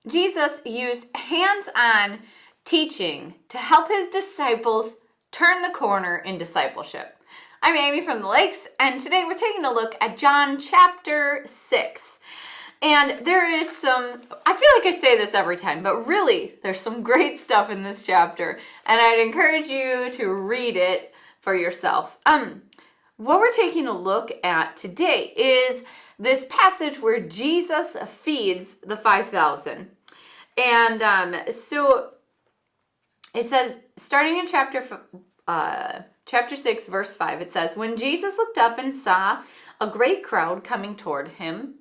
Jesus used hands-on teaching to help his disciples turn the corner in discipleship. I'm Amy from the Lakes, and today we're taking a look at John chapter 6. And there is I feel like I say this every time, but really, there's some great stuff in this chapter, and I'd encourage you to read it for yourself. What we're taking a look at today is this passage where Jesus feeds the 5,000. And so it says, starting in chapter 6, verse 5, it says, "When Jesus looked up and saw a great crowd coming toward him,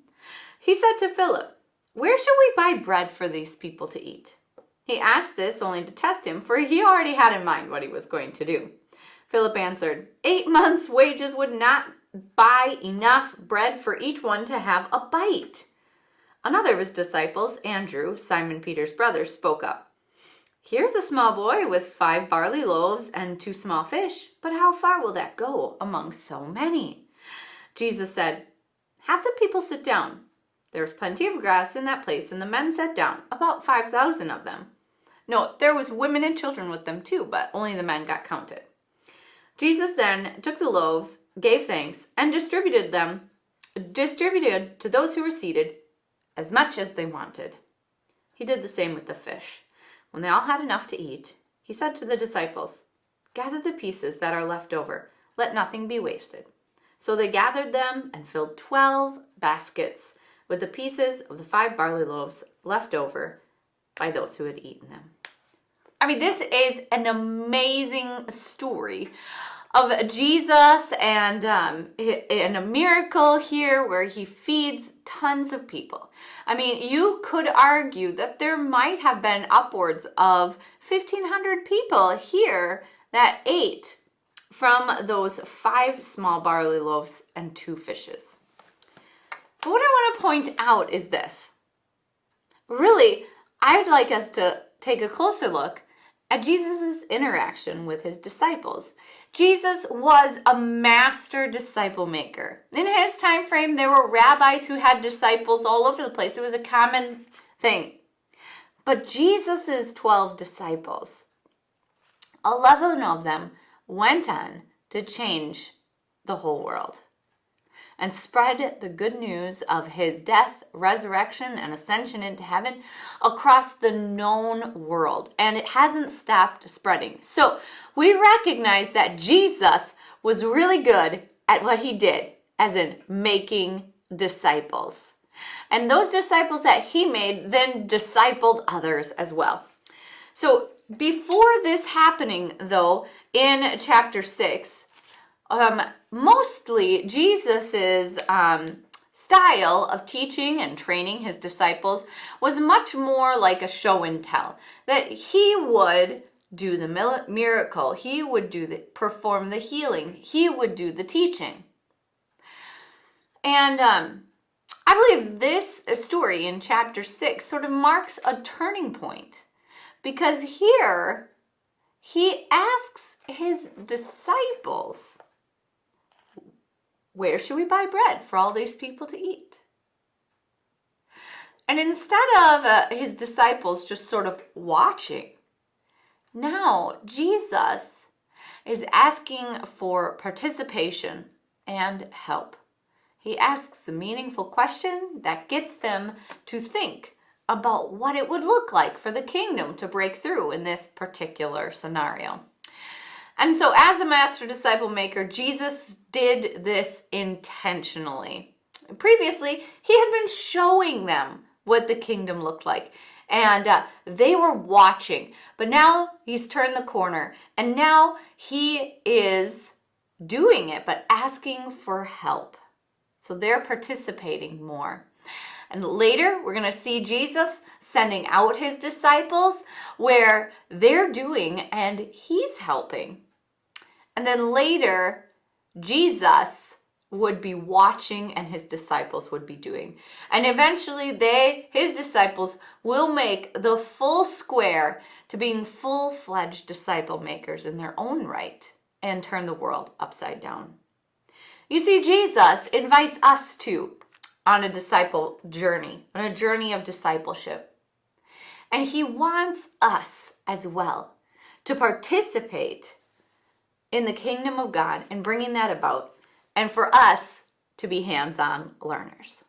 he said to Philip, 'Where shall we buy bread for these people to eat?' He asked this only to test him, for he already had in mind what he was going to do. Philip answered, 8 months' wages would not buy enough bread for each one to have a bite." Another of his disciples, Andrew, Simon Peter's brother, spoke up. "Here's a small boy with 5 barley loaves and 2 small fish, but how far will that go among so many?" Jesus said, "Have the people sit down." There was plenty of grass in that place, and the men sat down, about 5,000 of them. No, there was women and children with them too, but only the men got counted. Jesus then took the loaves, gave thanks, and distributed to those who were seated as much as they wanted. He did the same with the fish. When they all had enough to eat, he said to the disciples, "Gather the pieces that are left over. Let nothing be wasted." So they gathered them and filled 12 baskets with the pieces of the 5 barley loaves left over by those who had eaten them. I mean, this is an amazing story of Jesus and a miracle here where he feeds tons of people. I mean, you could argue that there might have been upwards of 1,500 people here that ate from those 5 small barley loaves and 2 fishes. But what I want to point out is this. Really, I'd like us to take a closer look at Jesus' interaction with his disciples. Jesus was a master disciple maker. In his time frame, there were rabbis who had disciples all over the place. It was a common thing. But Jesus' 12 disciples, 11 of them went on to change the whole world and spread the good news of his death, resurrection, and ascension into heaven across the known world. And it hasn't stopped spreading. So we recognize that Jesus was really good at what he did, as in making disciples. And those disciples that he made then discipled others as well. So before this happening, though, in chapter 6, mostly Jesus's style of teaching and training his disciples was much more like a show and tell. That he would do the miracle, he would perform the healing, he would do the teaching. And I believe this story in chapter 6 sort of marks a turning point, because here he asks his disciples, "Where should we buy bread for all these people to eat?" And instead of his disciples just sort of watching, now Jesus is asking for participation and help. He asks a meaningful question that gets them to think about what it would look like for the kingdom to break through in this particular scenario. And so as a master disciple maker, Jesus did this intentionally. Previously, he had been showing them what the kingdom looked like, and they were watching. But now he's turned the corner, and now he is doing it, but asking for help. So they're participating more. And later, we're going to see Jesus sending out his disciples where they're doing and he's helping. And then later, Jesus would be watching and his disciples would be doing. And eventually his disciples will make the full square to being full-fledged disciple makers in their own right and turn the world upside down. You see, Jesus invites us too on a disciple journey, on a journey of discipleship. And he wants us as well to participate in the kingdom of God and bringing that about, and for us to be hands-on learners.